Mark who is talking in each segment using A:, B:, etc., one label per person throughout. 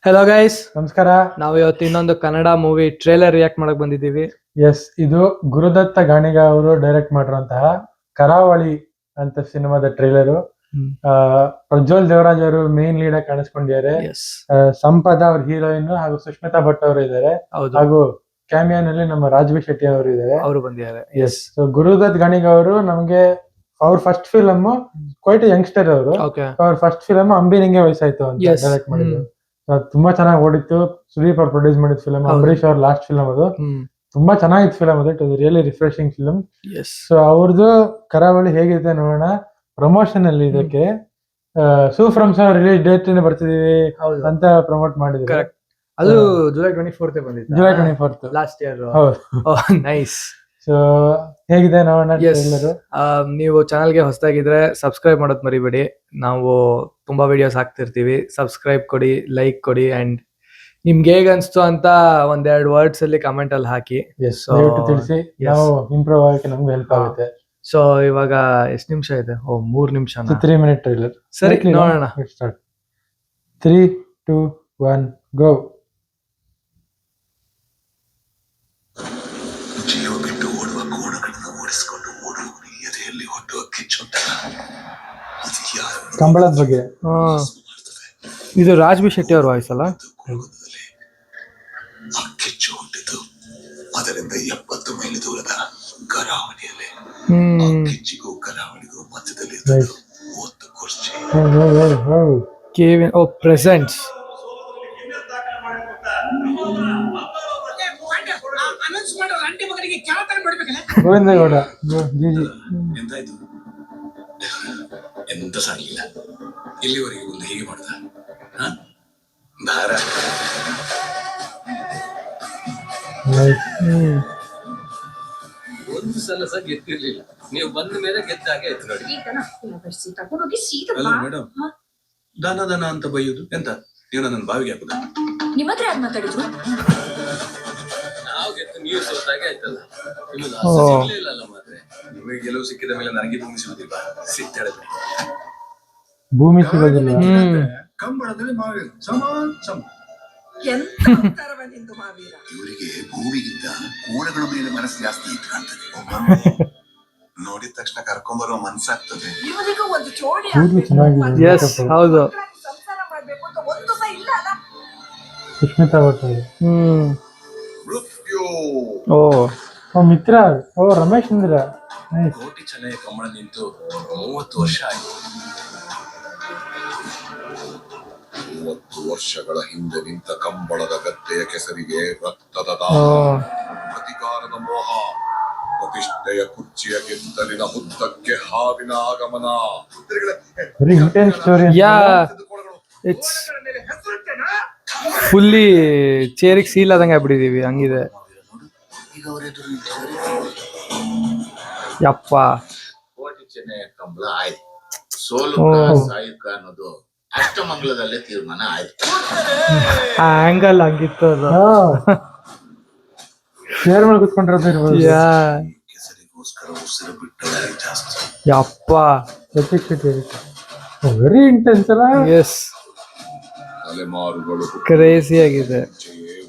A: Hello guys,
B: ನಮಸ್ಕಾರ.
A: ನಾವು ಇವತ್ತು ಇನ್ನೊಂದು ಕನ್ನಡ ಮೂವಿ ಟ್ರೇಲರ್ ರಿಯಾಕ್ಟ್ ಮಾಡಕ್ ಬಂದಿದ್ದೀವಿ.
B: ಎಸ್, ಇದು ಗುರುದತ್ತ ಗಾಣಿಗ ಅವರು ಡೈರೆಕ್ಟ್ ಮಾಡಿರುವಂತಹ ಕರಾವಳಿ ಅಂತ ಸಿನಿಮಾದ ಟ್ರೇಲರು. ಪ್ರಜ್ವಲ್ ದೇವರಾಜ್ ಅವರು ಮೇನ್ ಲೀಡ್ ಆಗಿ ಕಾಣಿಸ್ಕೊಂಡಿದ್ದಾರೆ. ಸಂಪದ ಅವ್ರ ಹೀರೋಯಿನ್ ಹಾಗೂ ಸುಷ್ಮಿತಾ ಭಟ್ ಅವರು ಇದ್ದಾರೆ. ಹಾಗೂ ಕ್ಯಾಮಿಯಾನಲ್ಲಿ ನಮ್ಮ ರಾಜ್ವಿ ಶೆಟ್ಟಿ ಅವರು ಇದ್ದಾರೆ.
A: ಅವರು ಬಂದಿದ್ದಾರೆ.
B: ಎಸ್, ಗುರುದತ್ ಗಾಣಿಗ ಅವರು ನಮ್ಗೆ ಅವ್ರ ಫಸ್ಟ್ ಫಿಲಮ್ ಕ್ವೈಟ್ ಯಂಗ್ಸ್ಟರ್ ಅವರು. ಅವ್ರ ಫಸ್ಟ್ ಫಿಲಮ್ ಅಂಬಿನಿಂಗೆ ವಯಸ್ಸಾಯ್ತು ಅಂತ ಡೈರೆಕ್ಟ್ ಮಾಡಿದ್ರು. ತುಂಬಾ ಚೆನ್ನಾಗಿ ಓಡಿತ್ತು. ಸುದೀಪ್ ಅವ್ರು ಪ್ರೊಡ್ಯೂಸ್ ಮಾಡಿದ ಫಿಲಮ್. ಅಂಬರೀಶ್ ಅವ್ರ ಲಾಸ್ಟ್ ಫಿಲಮ್ ಅದು. ತುಂಬಾ ಚೆನ್ನಾಗಿತ್ತು ಫಿಲಮ್ ಅದು. It was really refreshing film. So ಅವ್ರದ್ದು ಕರಾವಳಿ ಹೇಗಿದೆ ನೋಡೋಣ. ಪ್ರಮೋಷನ್ ಅಲ್ಲಿ ಇದಕ್ಕೆ ಸೂಫ್ರಮ್ ರಿಲೀಸ್ ಡೇಟ್ ಬರ್ತಿದೀವಿ ಅಂತ ಪ್ರಮೋಟ್ ಮಾಡಿದ್ರು.
A: ಅದು ಜುಲೈ 24 ಬಂದಿತ್ತು.
B: July 24
A: last year. Nice.
B: So ಹೇಗಿದೆ ನೋಡೋಣ.
A: ನೀವು ಚಾನಲ್ಗೆ ಹೊಸದಾಗಿದ್ರೆ ಸಬ್ಸ್ಕ್ರೈಬ್ ಮಾಡೋದ್ ಮರಿಬೇಡಿ. ನಾವು ತುಂಬಾ ವಿಡಿಯೋಸ್ ಹಾಕ್ತಿರ್ತೀವಿ. ಸಬ್ಸ್ಕ್ರೈಬ್ ಕೊಡಿ, ಲೈಕ್ ಕೊಡಿ, ಅಂಡ್ ನಿಮ್ಗೆ ಹೇಗ್ ಅನ್ಸ್ತು ಅಂತ ಒಂದೆರಡು ವರ್ಡ್ಸ್ ಅಲ್ಲಿ ಕಮೆಂಟ್ ಅಲ್ಲಿ ಹಾಕಿ.
B: ತಿಳಿಸಿ, ನಾವು ಇಂಪ್ರೂವ್ ಆಗಕ್ಕೆ ನಮ್ಗೆ ಹೆಲ್ಪ್ ಆಗುತ್ತೆ.
A: ಸೊ ಇವಾಗ ಎಷ್ಟು ನಿಮಿಷ ಇದೆ? 3 ನಿಮಿಷ.
B: 3 ಮಿನಿಟ್ ಟ್ರೈಲರ್.
A: ಸರಿ, ನೋಡೋಣ.
B: 3, 2, 1 ಗೋ. ಕಂಬಳದ ಬಗ್ಗೆ.
A: ಇದು ರಾಜ್ವಿ ಶೆಟ್ಟಿ ಅವ್ರ ವಾಯ್ಸ್ ಅಲ್ಲ?
C: ಕಿಚ್ಚು ಹುಟ್ಟಿದ್ದು ಅದರಿಂದ 70 ಮೈಲಿ ದೂರದ ಕರಾವಳಿಯಲ್ಲಿ. ಕಿಚ್ಚಿಗೂ ಕರಾವಳಿಗೂ ಮಧ್ಯದಲ್ಲಿ 30 ಕುರ್ಚಿ.
A: ಪ್ರೆಸೆಂಟ್ಸ್.
B: ಗೋವಿಂದಗೌಡ.
C: ಎಂತಾಯ್ತು? ಎಂತ ಸಾಗಿಲ್ಲ. ಇಲ್ಲಿವರೆಗೆ ಒಂದು ಹೇಗೆ ಮಾಡ್ದ ದಾರ. ಒಂದು ಸಲ ಸಹ ಗೆದ್ದಿರ್ಲಿಲ್ಲ. ನೀವು ಬಂದ ಮೇಲೆ ಗೆದ್ದಾಗೆ ಆಯ್ತು ನೋಡಿ. ಮೇಡಮ್, ದನ ಅಂತ ಬೈಯುದು ಎಂತ? ನೀವು ನನ್ನ ಬಾವಿಗೆ ಹಾಕುದ?
D: ನಿಮ್ಮ ಹತ್ರ ಯಾರು ಮಾತಾಡಿದ್ರು?
C: ನಾವು ಗೆದ್ದು ನೀವು ಸೋತಾಗೆ ಆಯ್ತಲ್ಲ. ನಿಮಗೆ ಸಿಗ್ಲಿಲ್ಲ ಮಾತ್ರ. ನಿಮಗೆ ಗೆಲುವು ಸಿಕ್ಕಿದ ಮೇಲೆ ನನಗೆ ಭೂಮಿ ಸಿಗುದಿಲ್ಲ. ಸಿಗ್ತಾಳೆ
B: ಭೂಮಿ ಸಿಗೋದಿಲ್ಲ.
C: ಕಂಬಳದಲ್ಲಿ ಮಾವೀರ ಸಮಾನ್ ಸಮ. ಇವರಿಗೆ ಭೂಮಿಗಿಂತ ಕೋಣಗಳ ಮೇಲೆ ಮನಸ್ಸು ಜಾಸ್ತಿ ಇತ್ತು ಕಾಣ್ತದೆ. ನೋಡಿದ ತಕ್ಷಣ ಕರ್ಕೊಂಡ್ಬರುವ ಮನ್ಸಾಗ್ತದೆ.
A: ಹೌದು.
B: ಸುಷ್ಮಿತಾ ಭಟ್. ಮಿತ್ರ. ರಮೇಶ್ ಇಂದ್ರ.
C: ಕೋಟಿ ಚಲೆಯ ಕಂಬಳ ನಿಂತು 30 ವರ್ಷ ಆಯ್ತು. 30 ವರ್ಷಗಳ ಹಿಂದೆ ನಿಂತ ಕಂಬಳದ ಗದ್ದೆಯ ಕೆಸರಿಗೆ ರಕ್ತದ ದಾಹ, ಅಧಿಕಾರದ ಮೋಹ, ಪ್ರತಿಷ್ಠೆಯ ಕುರ್ಚಿಯ ಗೆದ್ದಲಿನ ಹುತ್ತಕ್ಕೆ ಹಾವಿನ ಆಗಮನ.
A: ಇಟ್ಸ್ ಫುಲ್ಲಿ ಚೇರಿಗೆ ಸೀಲ್ ಆದಂಗೆ ಆಗ್ಬಿಟ್ಟಿದೀವಿ. ಹಂಗಿದೆ. ಯಪ್ಪ,
C: ಕೋಟಿ ಚೆನ್ನೆಯ ಕಂಬಳ ಆಯ್ತು. ಸೋಲು ಸಾಯುಕ ಅನ್ನೋದು ಅಷ್ಟಮಂಗಲದಲ್ಲೇ ತೀರ್ಮಾನ ಆಯ್ತು.
A: ಆಂಗಲ್ ಹಂಗಿತ್ತು ಅದು.
B: ಶೇರ್ ಮಾಡಿ ಕುತ್ಕೊಂಡಿರೋದು ಇರ್ಬೋದು.
C: ಕೆಸರಿಗೋಸ್ಕರ ಉಸಿರು ಬಿಟ್ಟರೆ ಜಾಸ್ತಿ.
A: ಯಪ್ಪ,
B: ವೆರಿ ಇಂಟೆನ್ಸ್ ಅಲ್ಲ?
A: ಎಸ್,
C: ತಲೆಮಾರುಗಳು
A: ಕ್ರೇಜಿ ಆಗಿದೆ.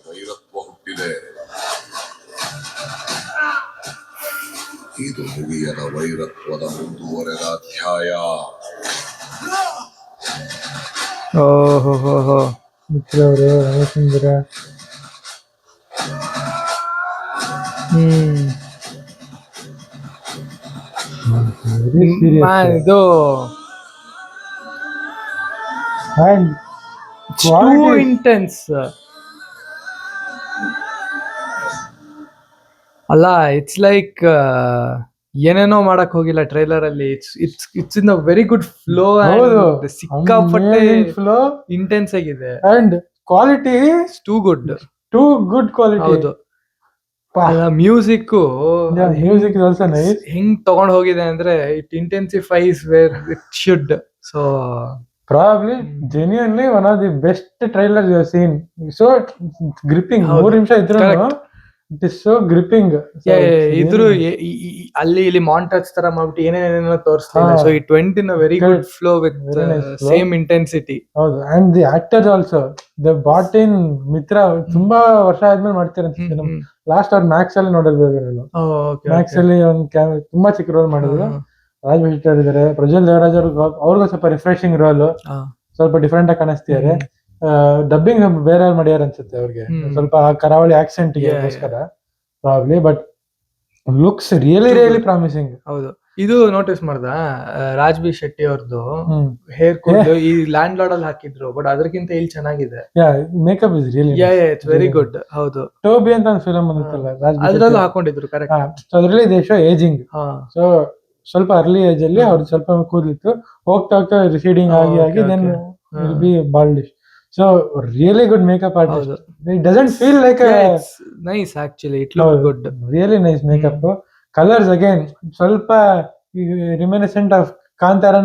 C: ವೈರತ್ವ ಹುಟ್ಟಿದೆ. ಇದು ಮುಗಿಯದ ವೈರತ್ವದ ಮುಂದುವರೆದ ಅಧ್ಯಾಯ.
A: ಓಹೋ,
B: ಮಿತ್ರ ಅವರು, ರಮೇಶ್ ಇಂದ್ರ.
A: ಇದು ಇಂಟೆನ್ಸ್ ಅಲ್ಲ. ಇಟ್ಸ್ ಲೈಕ್ ಏನೇನೋ ಮಾಡಕ್ ಹೋಗಿಲ್ಲ ಟ್ರೈಲರ್ ಅಲ್ಲಿ. It's in a very good flow. ಸಿಕ್ಕಾಪಟ್ಟೆ ಫ್ಲೋ ಇಂಟೆನ್ಸ್ ಆಗಿದೆ.
B: And quality
A: too good quality. ಹೌದು. ಮ್ಯೂಸಿಕ್ ಹೆಂಗ್ ತಗೊಂಡ್ ಹೋಗಿದೆ ಅಂದ್ರೆ it intensifies where it should. So
B: probably genuinely one of the best trailer you have seen. So gripping. 3 ನಿಮಿಷ ಇದ್ರು it is so ಗ್ರಿಪಿಂಗ್.
A: ಇದ್ರು ಅಲ್ಲಿ ಇಲ್ಲಿ ಮಾಂಟೇಜ್ ತರ ಮಾಡ್ಬಿಟ್ಟು ಏನೇನೇನೋ ತೋರಿಸ್ತಿಲ್ಲ. So it went in a very good flow with same intensity.
B: ಹೌದು, and the actors also the bot in Mitra ತುಂಬಾ ವರ್ಷ ಆದ್ಮೇಲೆ ಮಾಡ್ತಿರಂತ ಫಿಲ್ಮ್. ಲಾಸ್ಟ್ ಅವ್ರು ಮ್ಯಾಕ್ಸ್ ಅಲ್ಲಿ ನೋಡಿರ್ಬೋದು ನಾನು. ಮ್ಯಾಕ್ಸ್ ಅಲ್ಲಿ ಒಂದು ತುಂಬಾ ಚಿಕ್ಕ ರೋಲ್ ಮಾಡಿದ್ರು. ರಾಜ್ ಮಿಸ್ಟರ್ ಇದಾರೆ, ಪ್ರಜ್ವಲ್ ದೇವರಾಜ್ ಅವ್ರಿಗೂ ಸ್ವಲ್ಪ ರಿಫ್ರೆಶಿಂಗ್ ರೋಲ್, ಸ್ವಲ್ಪ ಡಿಫ್ರೆಂಟ್ ಆಗಿ ಕಾಣಿಸ್ತಿದ್ದಾರೆ. ಡಬ್ಬಿಂಗ್ ಬೇರೆ ಮಾಡ್ಯಾರ ಅನ್ಸುತ್ತೆ ಅವ್ರಿಗೆ, ಸ್ವಲ್ಪ ಕರಾವಳಿ ಆಕ್ಸೆಂಟ್ ಗೋಸ್ಕರ probably. But looks really promising.
A: ಹೌದು, ಇದು ನೋಟಿಸ್ ಮಾಡ್ದ ರಾಜ್ ಬಿ ಶೆಟ್ಟಿ ಅವ್ರದ್ದು ಹೇರ್ ಕೂದಲು ಈ ಲ್ಯಾಂಡ್ ಲಾರ್ಡ್ ಅಲ್ಲಿ ಹಾಕಿದ್ರು, ಬಟ್ ಅದಕ್ಕಿಂತ ಇಲ್ಲಿ ಚೆನ್ನಾಗಿದೆ.
B: Makeup is really
A: it's very good. ಹೌದು,
B: ಟೋಬಿ ಅಂತ ಒಂದು ಫಿಲಮ್ ಬಂದಿತ್ತಲ್ಲ,
A: ಅದ್ರಲ್ಲೂ ಹಾಕೊಂಡಿದ್ರು. ಕರೆಕ್ಟ್.
B: ಅದರಲ್ಲಿ ದೇಶ ಏಜಿಂಗ್. ಸೊ ಸ್ವಲ್ಪ ಅರ್ಲಿ ಏಜ್ ಅಲ್ಲಿ ಅವ್ರು ಸ್ವಲ್ಪ ಕೂದಲಿತ್ತು, ಹೋಗ್ತಾ ಹೋಗ್ತಾ ರಿಸೀಡಿಂಗ್ ಆಗಿ then will be baldish. So really good makeup artist. It doesn't feel like
A: it's nice actually. It looks good.
B: Really nice makeup. Colors again ಸ್ವಲ್ಪ reminiscent of Kantara.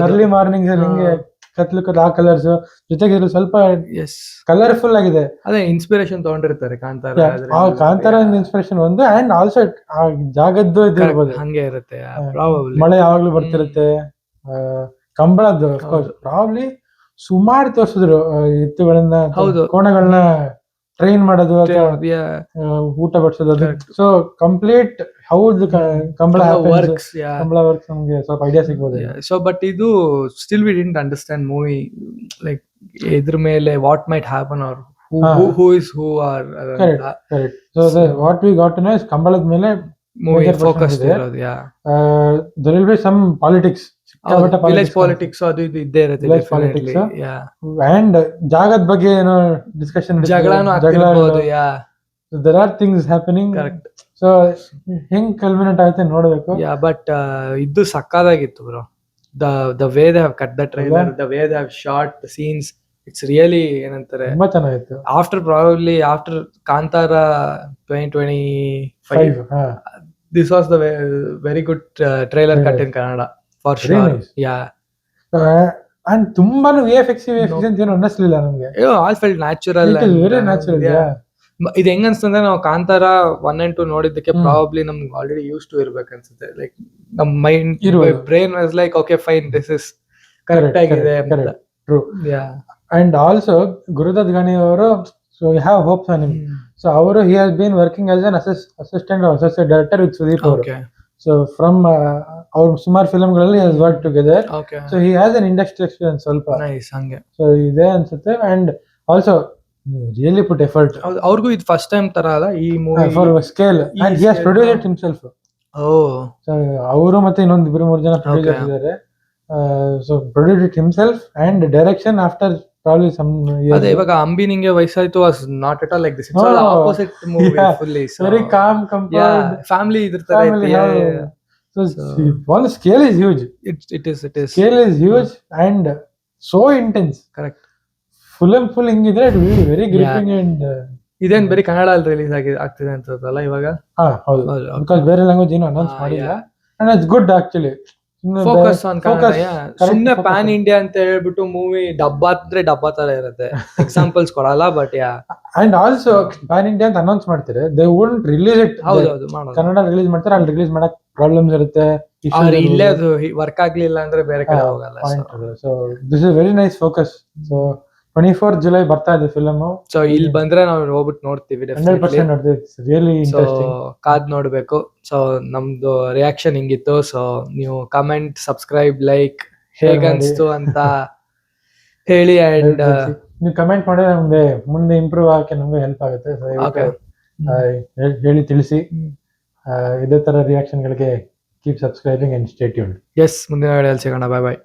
B: early mornings ಅಲ್ಲಿ ಹಿಂಗೆ ಕತ್ಲು ಆ ಕಲರ್ಸ್ ಜೊತೆಗೆ ಇದು ಸ್ವಲ್ಪ ಕಲರ್ಫುಲ್ ಆಗಿದೆ.
A: ಅದೇ ಇನ್ಸ್ಪಿರೇಷನ್ ತಗೊಂಡಿರ್ತಾರೆ ಕಾಂತಾರ.
B: ಕಾಂತಾರ ಇನ್ಸ್ಪಿರೇಷನ್ ಒಂದು, ಅಂಡ್ ಆಲ್ಸೋ ಆ ಜಾಗದ್ದು ಇದಿರ್ಬೋದು,
A: ಹಂಗೆ ಇರುತ್ತೆ.
B: ಮಳೆ ಯಾವಾಗ್ಲೂ ಬರ್ತಿರುತ್ತೆ. ಕಂಬಳದ್ದು ಪ್ರಾಬ್ಲಿ ಸುಮಾರು ತೋರಿಸಿದ್ರು, ಎತ್ತುಗಳನ್ನ, ಕೋಣಗಳನ್ನ ಟ್ರೈನ್ ಮಾಡೋದು, ಊಟ ಬಡಿಸೋದು. ಸೊ ಕಂಪ್ಲೀಟ್ ಹೌದು ಕಂಬಳ ವರ್ಕ್ಸ್ ನಮ್ಗೆ ಸ್ವಲ್ಪ ಐಡಿಯಾ ಸಿಗ್ಬೋದು.
A: ಸೊ ಬಟ್ ಇದು still we didn't understand movie, like ಇದ್ರ ಮೇಲೆ what might happen or who is who are
B: correct. So what we got to know is ಕಂಬಳದ ಮೇಲೆ
A: ಮೂವಿ ಫೋಕಸ್ ಇರೋದು.
B: there will be some politics,
A: village politics ಅದು ಇದು ಇದ್ದೇ ಇರುತ್ತೆ.
B: And ಜಾಗದ ಬಗ್ಗೆ ಏನೋ ಡಿಸ್ಕಷನ್,
A: ಜಗಳನೂ ಆಗ್ತಿರ್ಬೋದು.
B: there are things happening.
A: Correct.
B: So ಹೆಂಗ್ ಕಲ್ಮಿನೇಟ್ ಆಗುತ್ತೆ ನೋಡ್ಬೇಕು.
A: ಬಟ್ ಇದು ಸಕ್ಕದಾಗಿತ್ತು bro. the way they have cut the trailer, the way they have shot the scenes, it's really ಏನಂತಾರೆ
B: ತುಂಬಾ ಚೆನ್ನಾಗಿತ್ತು.
A: after Kantara 2025 this was the very good trailer cut in Kannada for sure.
B: Nice. And ತುಂಬಾನು VFX ಅಂತ ಏನು ಅನ್ನಿಸ್ಲಿಲ್ಲ ನಮ್ಗೆ.
A: all felt natural.
B: It is very natural.
A: ಇದು ಹೆಂಗ ಅನ್ಸ್ತಂದ್ರೆ ನಾವು Kantara 1 and 2 ನೋಡಿದ್ದಕ್ಕೆ ಪ್ರಾಬಬ್ಲಿ ನಮ್ಗೆ ಆಲ್ರೆಡಿ ಯೂಸ್ ಟು ಇರ್ಬೇಕು ಅನ್ಸುತ್ತೆ. ಲೈಕ್ ನಮ್ mind brain was like okay fine, this is correct ಆಗಿದೆ.
B: True. And also Gurudatt Gani ಅವರು, so you have hopes on him. So ಅವರು he has been working as an assistant associate director with Sudeep ಅವರು. So from ಅವ್ರ ಸುಮಾರು ಫಿಲ್ಮ್ಗಳಲ್ಲಿ has work together. So he has an industry experience ಸ್ವಲ್ಪ.
A: ಹಂಗೆ.
B: So ಇದೆ ಅನ್ಸುತ್ತೆ. And also really put effort.
A: ಅವ್ರಿಗೂ ಇದು ಫಸ್ಟ್ ಟೈಮ್ ತರ ಅಲ್ಲ ಈ movie
B: for scale, and he has produced it himself. So ಅವರು ಮತ್ತೆ ಇನ್ನೊಂದು 2-3 ಜನ ಪ್ರೊಡ್ಯೂಸರ್ ಇದ್ದಾರೆ. So produced it himself and direction after probably some years.
A: ಅದೇ ಇವಾಗ ಅಂಬಿ ನಿಂಗೆ ವಯಸ್ಸಾಯ್ತು was not at all like this. It's all opposite movie. Fully so
B: very calm, composed,
A: family ಇದ್ರ ತರ ಐತಿ.
B: So all the scale is huge.
A: It is
B: scale is huge and so intense.
A: Correct.
B: full ಹಿಂಗಿದ್ರೆ it will be very gripping. And
A: ಇದೇನ್ ಬರೀ ಕನ್ನಡ ಅಲ್ಲಿ release ಆಗ್ತಿದೆ ಅಂತದಲ್ಲ ಇವಾಗ.
B: ಹೌದು, because ಬೇರೆ ಲ್ಯಾಂಗ್ವೇಜ್ ಏನು ಅನೌನ್ಸ್ ಮಾಡಿಲ್ಲ. And it's good actually.
A: Focus on Kannada. ಸುಮ್ನೆ ಪ್ಯಾನ್ ಇಂಡಿಯಾ ಅಂತ ಹೇಳ್ಬಿಟ್ಟು ಮೂವಿ ಡಬ್ಬಾ ತರ ಇರುತ್ತೆ. ಎಕ್ಸಾಂಪಲ್ಸ್ ಕೊಡಲ್ಲ, but
B: and also PAN India ಅಂತ ಅನೌನ್ಸ್ ಮಾಡ್ತಾರೆ, ದೇ ವೋಂಟ್ ರಿಲೀಸ್ ಇಟ್.
A: ಹೌದು,
B: ಕನ್ನಡ ರಿಲೀಸ್ ಮಾಡ್ತಾರೆ, ಅಲ್ಲಿ ರಿಲೀಸ್ ಮಾಡಕ್ ಪ್ರಾಬ್ಲಮ್ಸ್ ಇರುತ್ತೆ.
A: ಇಲ್ಲೇ ಅದು ವರ್ಕ್ ಆಗ್ಲಿಲ್ಲ ಅಂದ್ರೆ ಬೇರೆ ಕಡೆ ಹೋಗಲ್ಲ.
B: So this is very nice focus. So 24th July ಬರ್ತಾ ಇದೆ ಫಿಲ್ಮ್. ಸೊ
A: ಇಲ್ಲಿ ಬಂದ್ರೆ ನಾವು ಹೋಗ್ಬಿಟ್ಟು ನೋಡ್ತೀವಿ.
B: 100% ನೋಡ್ತೀವಿ. Really interesting.
A: ಕಾದ್ ನೋಡ್ಬೇಕು. ಸೊ ನಮ್ದು ರಿಯಾಕ್ಷನ್ ಹಿಂಗಿತ್ತು. ಸೊ ನೀವು ಕಮೆಂಟ್, ಸಬ್ಸ್ಕ್ರೈಬ್, ಲೈಕ್ ಹೇಗನ್ಸ್ತು ಅಂತ ಹೇಳಿ. ಅಂಡ್
B: ನೀವು ಕಮೆಂಟ್ ಮಾಡಿದ್ರೆ ನಮ್ಗೆ ಮುಂದೆ ಇಂಪ್ರೂವ್ ಆಗಕ್ಕೆ ನಮ್ಗೆ ಹೆಲ್ಪ್ ಆಗುತ್ತೆ. ಹೇಳಿ ತಿಳಿಸಿ. ಇದೇ ತರ ರಿಯಾಕ್ಷನ್ ಗಳಿಗೆ keep subscribing and stay tuned.
A: Yes, ಮುಂದಿನ ವಿಡಿಯೋದಲ್ಲಿ ಸಿಗೋಣ. ಬಾಯ್ ಬಾಯ್.